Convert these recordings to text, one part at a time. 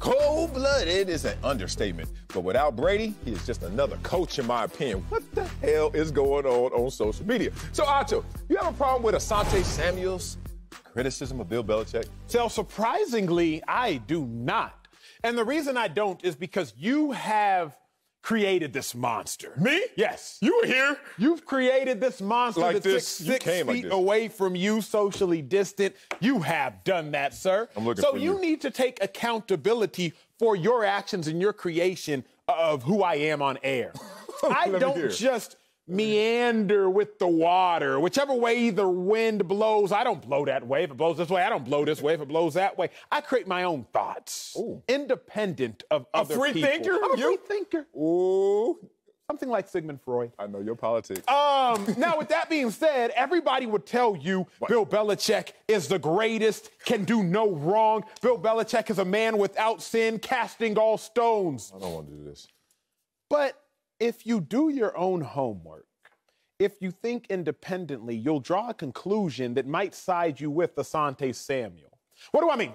Cold-blooded is an understatement, but without Brady, he is just another coach in my opinion. What the hell is going on social media? So, Acho, you have a problem with Asante Samuel's criticism of Bill Belichick? So, surprisingly, I do not. And the reason I don't is because you have created this monster. Me? Yes. You were here? You've created this monster like that's this. six feet away from you, socially distant. You have done that, sir. I'm looking so for you need to take accountability for your actions and your creation of who I am on air. I don't just meander with the water. Whichever way the wind blows, I don't blow that way. If it blows this way, I don't blow this way. If it blows that way, I create my own thoughts, independent of other people. A free thinker? I'm a free thinker. Ooh. Something like Sigmund Freud. I know your politics. Now, with that being said, everybody would tell you Bill Belichick is the greatest, can do no wrong. Bill Belichick is a man without sin, casting all stones. I don't want to do this. But if you do your own homework, if you think independently, you'll draw a conclusion that might side you with Asante Samuel. What do I mean?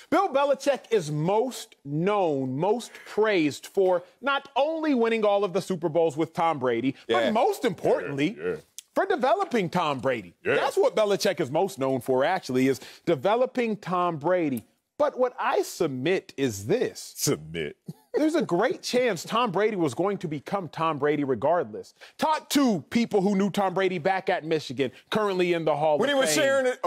Bill Belichick is most known, most praised for not only winning all of the Super Bowls with Tom Brady, but most importantly, for developing Tom Brady. That's what Belichick is most known for, actually, is developing Tom Brady. But what I submit is this. Submit. There's a great chance Tom Brady was going to become Tom Brady regardless. Talk to people who knew Tom Brady back at Michigan, currently in the Hall of Fame. When he was sharing it,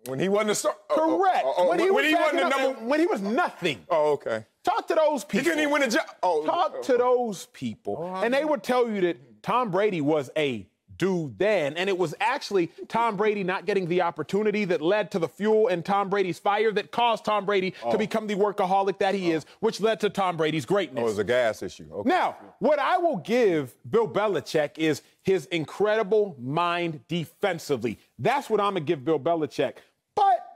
when he wasn't a star. Correct. When he wasn't the number. When he was nothing. Oh, okay. Talk to those people. He couldn't even win a job. Talk to those people, and they would tell you that Tom Brady was a dude then, and it was actually Tom Brady not getting the opportunity that led to the fuel in Tom Brady's fire that caused Tom Brady to become the workaholic that he is, which led to Tom Brady's greatness. Oh, it was a gas issue. Okay. Now, what I will give Bill Belichick is his incredible mind defensively. That's what I'm going to give Bill Belichick. But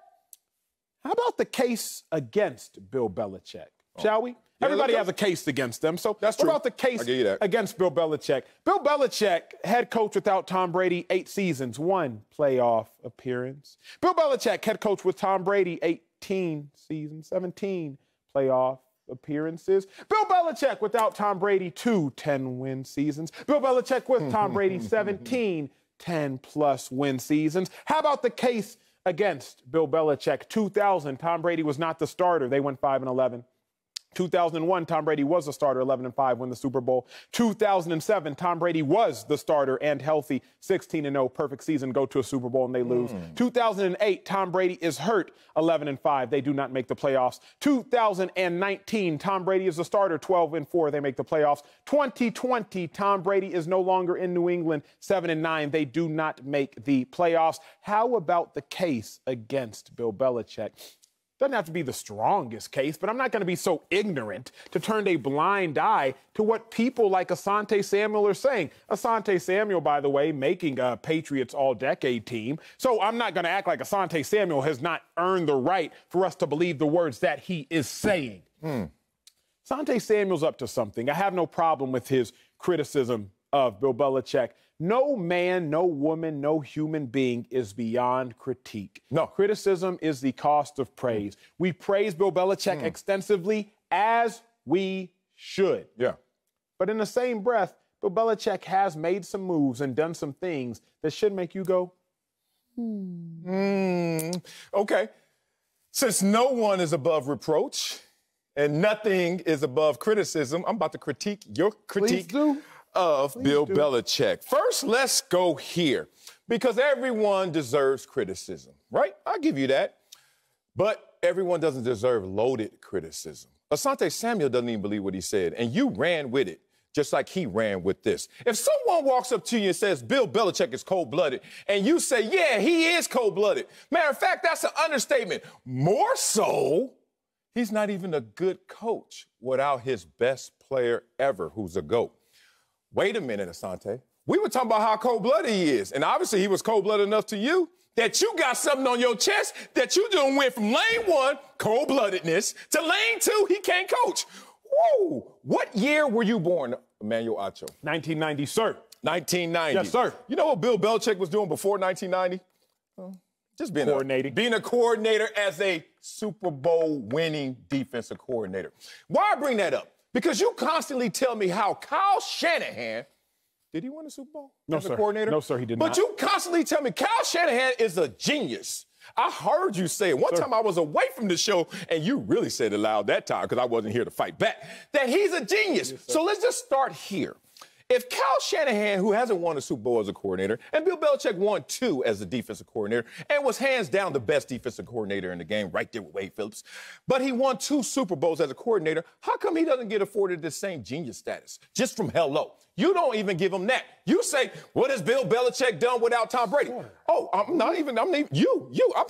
how about the case against Bill Belichick? Shall we? Everybody has a case against them. So that's true. What about the case against Bill Belichick? Bill Belichick, head coach without Tom Brady, 8 seasons, 1 playoff appearance. Bill Belichick, head coach with Tom Brady, 18 seasons, 17 playoff appearances. Bill Belichick without Tom Brady, 2 10-win seasons. Bill Belichick with Tom Brady, 17 10-plus win seasons. How about the case against Bill Belichick? 2000, Tom Brady was not the starter. They went 5-11. 2001, Tom Brady was the starter, 11-5, win the Super Bowl. 2007, Tom Brady was the starter and healthy, 16-0, perfect season, go to a Super Bowl and they lose. 2008, Tom Brady is hurt, 11-5, they do not make the playoffs. 2019, Tom Brady is the starter, 12-4, they make the playoffs. 2020, Tom Brady is no longer in New England, 7-9, they do not make the playoffs. How about the case against Bill Belichick? Doesn't have to be the strongest case, but I'm not going to be so ignorant to turn a blind eye to what people like Asante Samuel are saying. Asante Samuel, by the way, making a Patriots all-decade team. So I'm not going to act like Asante Samuel has not earned the right for us to believe the words that he is saying. Asante Samuel's up to something. I have no problem with his criticism of Bill Belichick. No man, no woman, no human being is beyond critique. No. Criticism is the cost of praise. We praise Bill Belichick extensively, as we should. Yeah. But in the same breath, Bill Belichick has made some moves and done some things that should make you go, Okay. Since no one is above reproach and nothing is above criticism, I'm about to critique your critique of Bill Belichick. First, let's go here, because everyone deserves criticism, right? I'll give you that. But everyone doesn't deserve loaded criticism. Asante Samuel doesn't even believe what he said, and you ran with it, just like he ran with this. If someone walks up to you and says, Bill Belichick is cold-blooded, and you say, yeah, he is cold-blooded. Matter of fact, that's an understatement. More so, he's not even a good coach without his best player ever, who's a GOAT. Wait a minute, Asante. We were talking about how cold-blooded he is, and obviously he was cold-blooded enough to you that you got something on your chest that you done went from lane 1, cold-bloodedness, to lane 2, he can't coach. Woo! What year were you born, Emmanuel Acho? 1990, sir. 1990. Yes, sir. You know what Bill Belichick was doing before 1990? Just being coordinating. A coordinator as a Super Bowl winning defensive coordinator. Why I bring that up? Because you constantly tell me how Kyle Shanahan, did he win a Super Bowl as a coordinator? No, sir, he did not. But you constantly tell me Kyle Shanahan is a genius. I heard you say it. One time I was away from the show, and you really said it loud that time because I wasn't here to fight back, that he's a genius. Yes, so let's just start here. If Kyle Shanahan, who hasn't won a Super Bowl as a coordinator, and Bill Belichick won 2 as a defensive coordinator and was hands down the best defensive coordinator in the game, right there with Wade Phillips, but he won 2 Super Bowls as a coordinator, how come he doesn't get afforded the same genius status? Just from hello. You don't even give him that. You say, what has Bill Belichick done without Tom Brady? Oh, I'm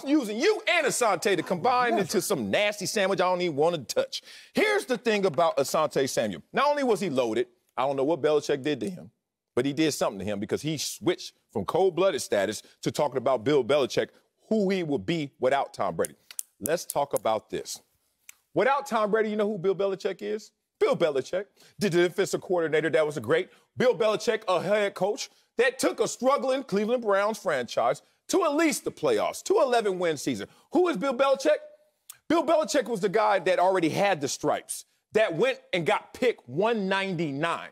using you and Asante to combine into some nasty sandwich I don't even want to touch. Here's the thing about Asante Samuel. Not only was he loaded, I don't know what Belichick did to him, but he did something to him because he switched from cold-blooded status to talking about Bill Belichick, who he would be without Tom Brady. Let's talk about this. Without Tom Brady, you know who Bill Belichick is? Bill Belichick, the defensive coordinator that was great. Bill Belichick, a head coach that took a struggling Cleveland Browns franchise to at least the playoffs, to an 11-win season. Who is Bill Belichick? Bill Belichick was the guy that already had the stripes, that went and got pick 199.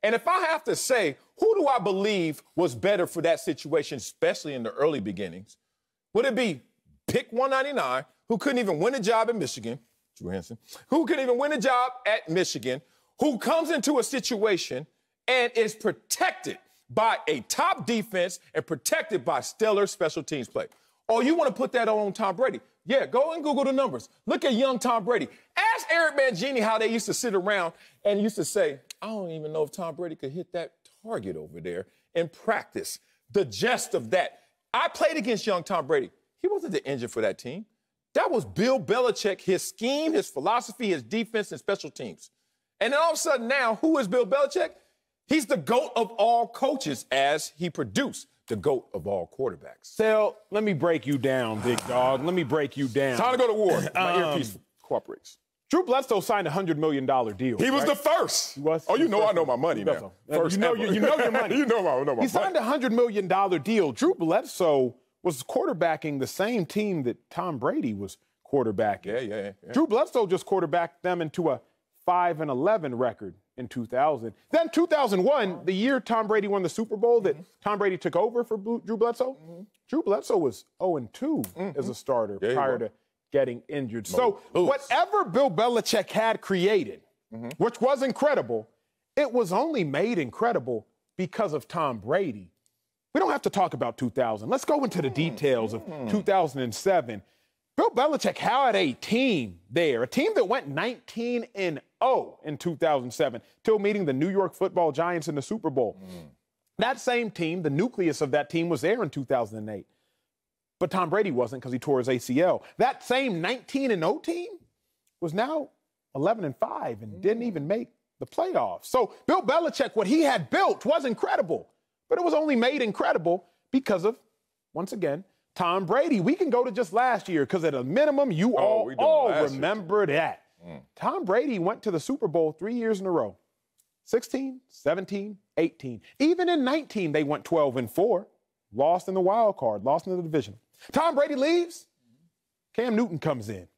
And if I have to say, who do I believe was better for that situation, especially in the early beginnings? Would it be pick 199, who couldn't even win a job in Michigan, Drew Henson, who couldn't even win a job at Michigan, who comes into a situation and is protected by a top defense and protected by stellar special teams play? Or you want to put that on Tom Brady? Yeah, go and Google the numbers. Look at young Tom Brady. Ask Eric Mangini how they used to sit around and used to say, I don't even know if Tom Brady could hit that target over there in practice. The gist of that. I played against young Tom Brady. He wasn't the engine for that team. That was Bill Belichick, his scheme, his philosophy, his defense, and special teams. And then all of a sudden now, who is Bill Belichick? He's the GOAT of all coaches as he produced the GOAT of all quarterbacks. Sel, let me break you down, big dog. Let me break you down. Time to go to war. My earpiece cooperates. Drew Bledsoe signed a $100 million deal. He was the first. He was. Oh, you know I know my money now. First, you know your money. You know my money. He signed a $100 million deal. Drew Bledsoe was quarterbacking the same team that Tom Brady was quarterbacking. Yeah. Drew Bledsoe just quarterbacked them into a 5-11 record in 2000. Then 2001, the year Tom Brady won the Super Bowl that Tom Brady took over for Drew Bledsoe, Drew Bledsoe was 0-2 as a starter prior to getting injured. So whatever Bill Belichick had created, which was incredible, it was only made incredible because of Tom Brady. We don't have to talk about 2000. Let's go into the details of 2007. Bill Belichick had a team there, a team that went 19-0 in 2007, till meeting the New York Football Giants in the Super Bowl. That same team, the nucleus of that team, was there in 2008. But Tom Brady wasn't because he tore his ACL. That same 19-0 team was now 11-5 and didn't even make the playoffs. So Bill Belichick, what he had built was incredible, but it was only made incredible because of, once again, Tom Brady. We can go to just last year because at a minimum, you all remember that. Tom Brady went to the Super Bowl 3 years in a row. 16, 17, 18. Even in 19, they went 12-4. Lost in the wild card, lost in the division. Tom Brady leaves. Cam Newton comes in.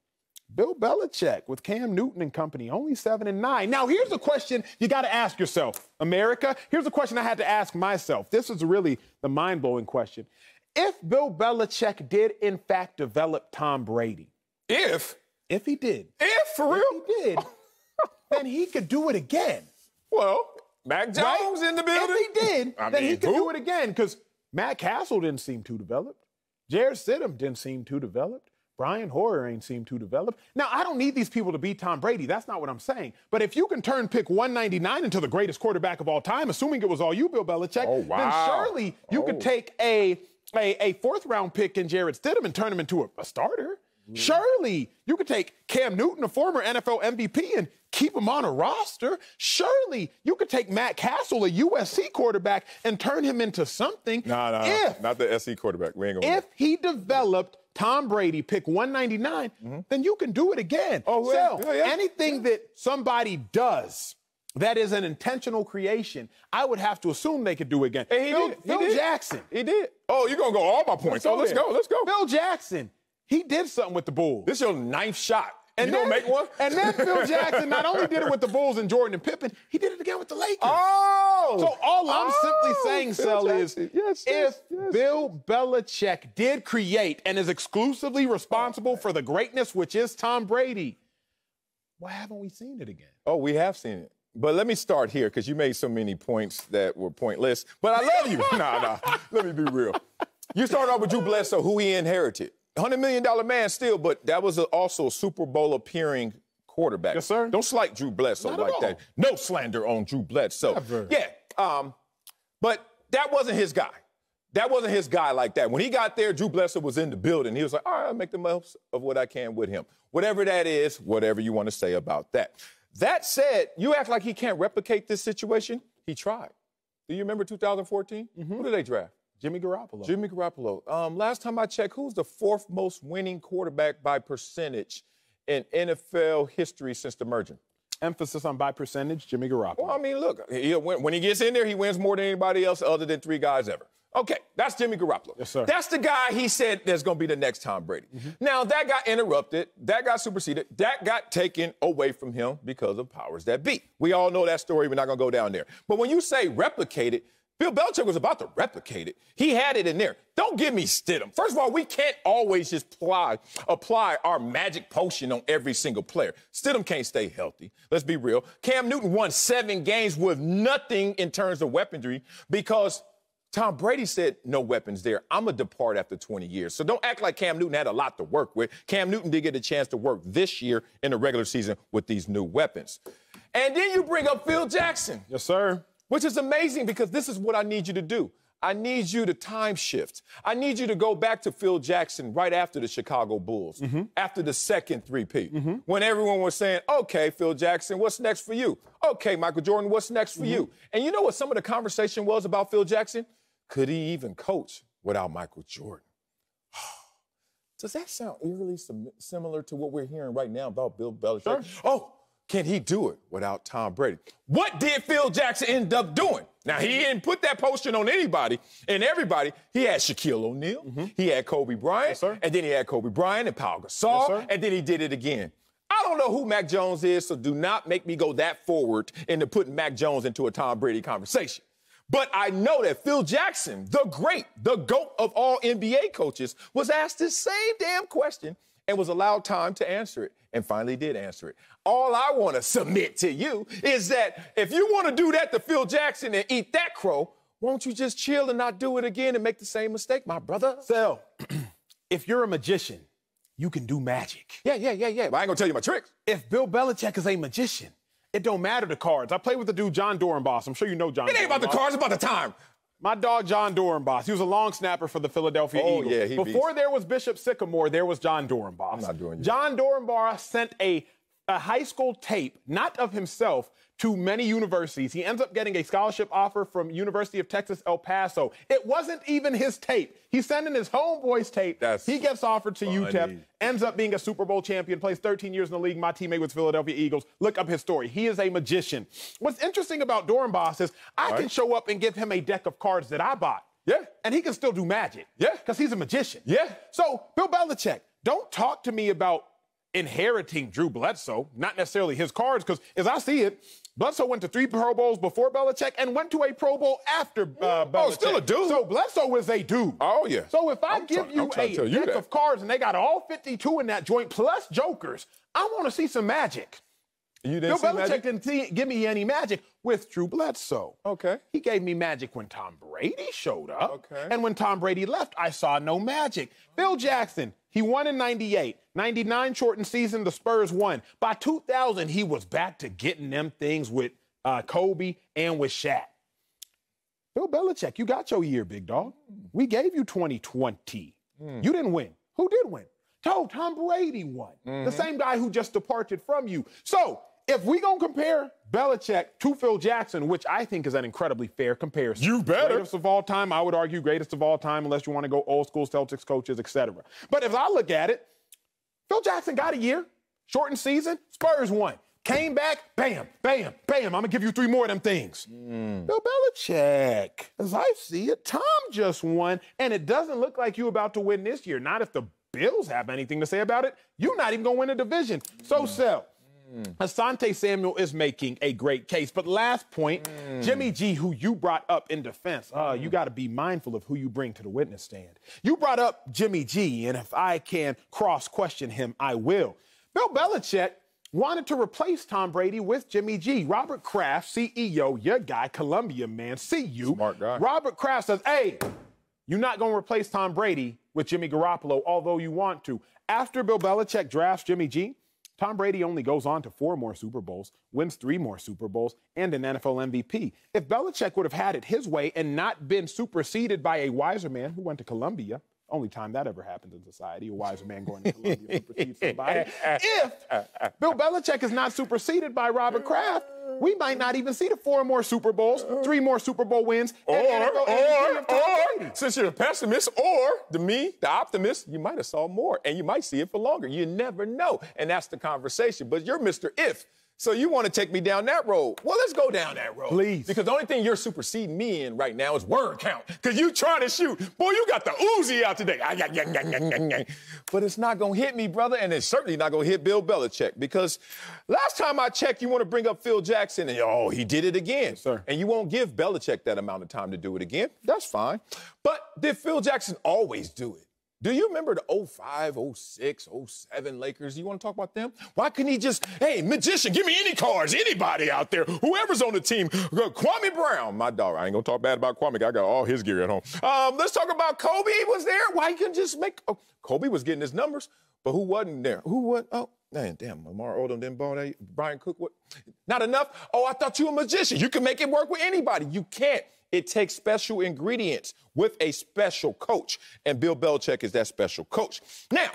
Bill Belichick with Cam Newton and company, only 7-9. Now, here's a question you got to ask yourself, America. Here's a question I had to ask myself. This is really the mind-blowing question. If Bill Belichick did, in fact, develop Tom Brady. If he did. For real? If he did, then he could do it again. Well, Mac Jones in the building. If he did, then he could do it again because Matt Castle didn't seem too developed. Jared Stidham didn't seem too developed. Brian Hoyer ain't seemed too developed. Now, I don't need these people to beat Tom Brady. That's not what I'm saying. But if you can turn pick 199 into the greatest quarterback of all time, assuming it was all you, Bill Belichick, then surely you could take a fourth-round pick in Jared Stidham and turn him into a starter. Surely you could take Cam Newton, a former NFL MVP, and keep him on a roster. Surely you could take Matt Castle, a USC quarterback, and turn him into something. No, not the SC quarterback. We ain't gonna if he developed Tom Brady, pick 199, then you can do it again. Anything that somebody does that is an intentional creation, I would have to assume they could do it again. Hey, Phil Jackson. He did. Oh, you're going to go all my points. Let's go. Phil Jackson, he did something with the Bulls. This is your 9th shot. And you going to make one? And then Phil Jackson not only did it with the Bulls and Jordan and Pippen, he did it again with the Lakers. Oh! So all I'm simply saying, Sel, is if Bill Belichick did create and is exclusively responsible for the greatness, which is Tom Brady, why haven't we seen it again? Oh, we have seen it. But let me start here because you made so many points that were pointless. But I love you. Nah. Let me be real. You started off with Drew Bledsoe, who he inherited. $100 million man still, but that was also a Super Bowl appearing quarterback. Yes, sir. Don't slight Drew Bledsoe like that. No slander on Drew Bledsoe. Never. Yeah. But that wasn't his guy. That wasn't his guy like that. When he got there, Drew Bledsoe was in the building. He was like, all right, I'll make the most of what I can with him. Whatever that is, whatever you want to say about that. That said, you act like he can't replicate this situation. He tried. Do you remember 2014? Who did they draft? Jimmy Garoppolo. Jimmy Garoppolo. Last time I checked, who's the 4th most winning quarterback by percentage in NFL history since the merger? Emphasis on by percentage, Jimmy Garoppolo. Well, I mean, look, when he gets in there, he wins more than anybody else other than 3 guys ever. Okay, that's Jimmy Garoppolo. Yes, sir. That's the guy he said there's going to be the next Tom Brady. Now, that got interrupted. That got superseded. That got taken away from him because of powers that be. We all know that story. We're not going to go down there. But when you say replicate it, Bill Belichick was about to replicate it. He had it in there. Don't give me Stidham. First of all, we can't always just apply our magic potion on every single player. Stidham can't stay healthy. Let's be real. Cam Newton won 7 games with nothing in terms of weaponry because Tom Brady said no weapons there. I'm going to depart after 20 years. So don't act like Cam Newton had a lot to work with. Cam Newton did get a chance to work this year in the regular season with these new weapons. And then you bring up Phil Jackson. Yes, sir. Which is amazing because this is what I need you to do. I need you to time shift. I need you to go back to Phil Jackson right after the Chicago Bulls, after the second three-peat, when everyone was saying, okay, Phil Jackson, what's next for you? Okay, Michael Jordan, what's next for you? And you know what some of the conversation was about Phil Jackson? Could he even coach without Michael Jordan? Does that sound eerily similar to what we're hearing right now about Bill Belichick? Sure. Oh, can he do it without Tom Brady? What did Phil Jackson end up doing? Now, he didn't put that potion on anybody and everybody. He had Shaquille O'Neal. He had Kobe Bryant. Yes, and then he had Kobe Bryant and Pau Gasol. Yes, and then he did it again. I don't know who Mac Jones is, so do not make me go that forward into putting Mac Jones into a Tom Brady conversation. But I know that Phil Jackson, the great, the GOAT of all NBA coaches, was asked this same damn question and was allowed time to answer it, and finally did answer it. All I want to submit to you is that if you want to do that to Phil Jackson and eat that crow, won't you just chill and not do it again and make the same mistake, my brother? So, if you're a magician, you can do magic. Yeah. But I ain't going to tell you my tricks. If Bill Belichick is a magician, it don't matter the cards. I played with the dude John Dorenbos. I'm sure you know John. It ain't about the cards, it's about the time. My dog, John Dorenbos. He was a long snapper for the Philadelphia Eagles. Yeah, Before there was Bishop Sycamore, there was John Dorenbos. I'm not doing you. John Dorenbos sent a high school tape, not of himself, to many universities. He ends up getting a scholarship offer from University of Texas, El Paso. It wasn't even his tape. He's sending his homeboy's tape. He gets offered to UTEP, ends up being a Super Bowl champion, plays 13 years in the league. My teammate was Philadelphia Eagles. Look up his story. He is a magician. What's interesting about Dorenbos is I can show up and give him a deck of cards that I bought. Yeah. And he can still do magic. Yeah. Because he's a magician. Yeah. So, Bill Belichick, don't talk to me about inheriting Drew Bledsoe, not necessarily his cards, because as I see it, Bledsoe went to 3 Pro Bowls before Belichick and went to a Pro Bowl after Belichick. Oh, still a dude. So Bledsoe is a dude. Oh, yeah. So if I give you a deck of cards and they got all 52 in that joint plus jokers, I want to see some magic. You didn't Bill Belichick didn't give me any magic with Drew Bledsoe. Okay. He gave me magic when Tom Brady showed up. Okay. And when Tom Brady left, I saw no magic. Phil Jackson, he won in 98. 99 shortened season, the Spurs won. By 2000, he was back to getting them things with Kobe and with Shaq. Bill Belichick, you got your year, big dog. We gave you 2020. You didn't win. Who did win? Tom Brady won. The same guy who just departed from you. So, if we gonna compare Belichick to Phil Jackson, which I think is an incredibly fair comparison. You better. Greatest of all time, I would argue greatest of all time, unless you want to go old school Celtics coaches, etc. But if I look at it, Phil Jackson got a year, shortened season, Spurs won. Came back, bam, bam, bam. I'm going to give you 3 more of them things. Bill Belichick, as I see it, Tom just won, and it doesn't look like you're about to win this year. Not if the Bills have anything to say about it. You're not even going to win a division. So, Sel, Asante Samuel is making a great case. But last point, Jimmy G, who you brought up in defense, you got to be mindful of who you bring to the witness stand. You brought up Jimmy G, and if I can cross-question him, I will. Bill Belichick wanted to replace Tom Brady with Jimmy G. Robert Kraft, CEO, your guy, Columbia man, see you. Smart guy. Robert Kraft says, hey, you're not going to replace Tom Brady with Jimmy Garoppolo, although you want to. After Bill Belichick drafts Jimmy G, Tom Brady only goes on to 4 more Super Bowls, wins 3 more Super Bowls, and an NFL MVP. If Belichick would have had it his way and not been superseded by a wiser man who went to Columbia, only time that ever happens in society, a wiser man going to Columbia supersedes somebody. If Bill Belichick is not superseded by Robert Kraft, we might not even see the 4 more Super Bowls, 3 more Super Bowl wins, and NFL MVP of Tom Brady. Since you're the pessimist, or the optimist, you might have saw more, and you might see it for longer. You never know, and that's the conversation. But you're Mr. If. So you want to take me down that road. Well, let's go down that road. Please. Because the only thing you're superseding me in right now is word count. Because you trying to shoot. Boy, you got the Uzi out today. But it's not going to hit me, brother, and it's certainly not going to hit Bill Belichick. Because last time I checked, you want to bring up Phil Jackson, and, he did it again. Yes, sir. And you won't give Belichick that amount of time to do it again. That's fine. But did Phil Jackson always do it? Do you remember the 05, 06, 07 Lakers? You want to talk about them? Why couldn't he just, hey, magician, give me any cards, anybody out there, whoever's on the team. Kwame Brown, my dog. I ain't going to talk bad about Kwame. I got all his gear at home. Let's talk about Kobe was there. Why he couldn't just make, Kobe was getting his numbers, but who wasn't there? Who wasn't? Oh, man, damn, Lamar Odom didn't ball that. Brian Cook, what? Not enough? Oh, I thought you were a magician. You can make it work with anybody. You can't. It takes special ingredients with a special coach, and Bill Belichick is that special coach. Now,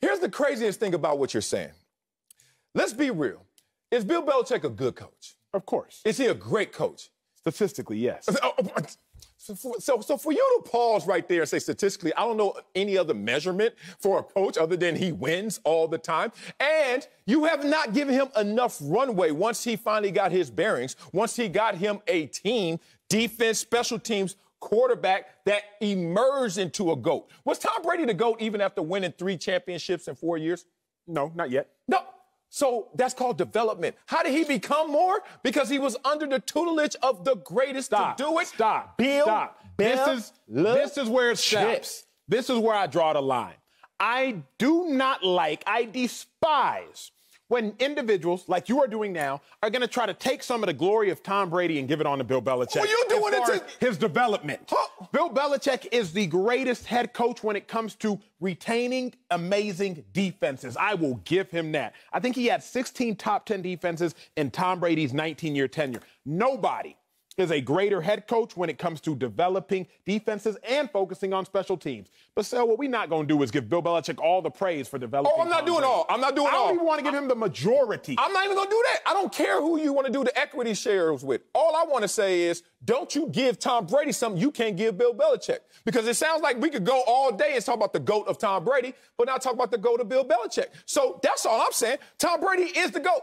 here's the craziest thing about what you're saying. Let's be real. Is Bill Belichick a good coach? Of course. Is he a great coach? Statistically, yes. So for you to pause right there and say statistically, I don't know any other measurement for a coach other than he wins all the time. And you have not given him enough runway once he finally got his bearings, once he got him a team, defense, special teams, quarterback that emerged into a GOAT. Was Tom Brady the GOAT even after winning 3 championships in 4 years? No, not yet. No. So that's called development. How did he become more? Because he was under the tutelage of the greatest to do it. Stop. Bill. Stop. This is where it stops. This is where I draw the line. I despise when individuals, like you are doing now, are going to try to take some of the glory of Tom Brady and give it on to Bill Belichick. Well, you're doing it to his development. Huh? Bill Belichick is the greatest head coach when it comes to retaining amazing defenses. I will give him that. I think he had 16 top 10 defenses in Tom Brady's 19-year tenure. Nobody is a greater head coach when it comes to developing defenses and focusing on special teams. But, Sel, what we're not going to do is give Bill Belichick all the praise for developing. Oh, I'm not doing all. I'm not doing all. I don't even want to give him the majority. I'm not even going to do that. I don't care who you want to do the equity shares with. All I want to say is, don't you give Tom Brady something you can't give Bill Belichick. Because it sounds like we could go all day and talk about the GOAT of Tom Brady, but not talk about the GOAT of Bill Belichick. So that's all I'm saying. Tom Brady is the GOAT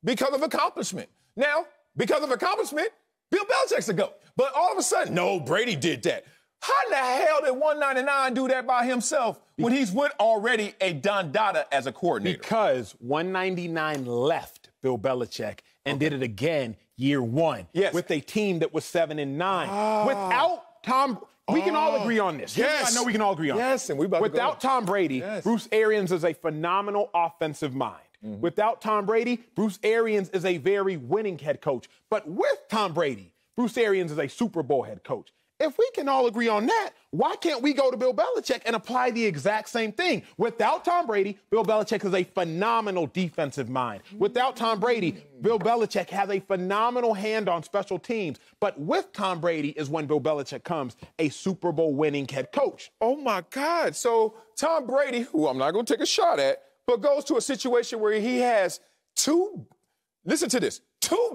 because of accomplishment. Now, because of accomplishment, Bill Belichick's the GOAT. But all of a sudden, no, Brady did that. How in the hell did 199 do that by himself when he's with already a Don Dada as a coordinator? Because 199 left Bill Belichick and did it again year 1 with a team that was 7-9. Without Tom, we can all agree on this. Yes. I know we can all agree on this. And we about Without Tom Brady, Bruce Arians is a phenomenal offensive mind. Without Tom Brady, Bruce Arians is a very winning head coach. But with Tom Brady, Bruce Arians is a Super Bowl head coach. If we can all agree on that, why can't we go to Bill Belichick and apply the exact same thing? Without Tom Brady, Bill Belichick is a phenomenal defensive mind. Without Tom Brady, Bill Belichick has a phenomenal hand on special teams. But with Tom Brady is when Bill Belichick comes a Super Bowl winning head coach. Oh, my God. So Tom Brady, who I'm not going to take a shot at, but goes to a situation where he has 2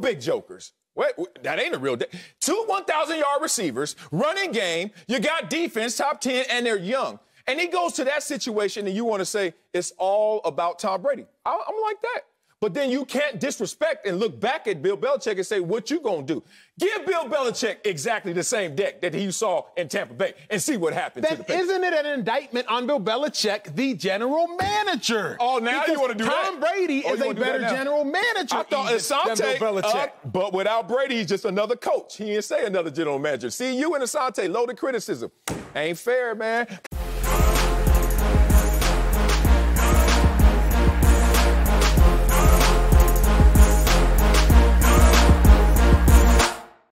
big jokers. Wait, that ain't a real day. 2 1,000-yard receivers, running game. You got defense, top 10, and they're young. And he goes to that situation, and you want to say it's all about Tom Brady. I'm like that. But then you can't disrespect and look back at Bill Belichick and say, what you gonna do? Give Bill Belichick exactly the same deck that he saw in Tampa Bay and see what happens to the Patriots. Isn't it an indictment on Bill Belichick, the general manager? Oh, now because you want to do that? Tom Brady is a better general manager I thought Asante, than Bill Belichick. But without Brady, he's just another coach. He didn't say another general manager. See, you and Asante, loaded criticism. Ain't fair, man.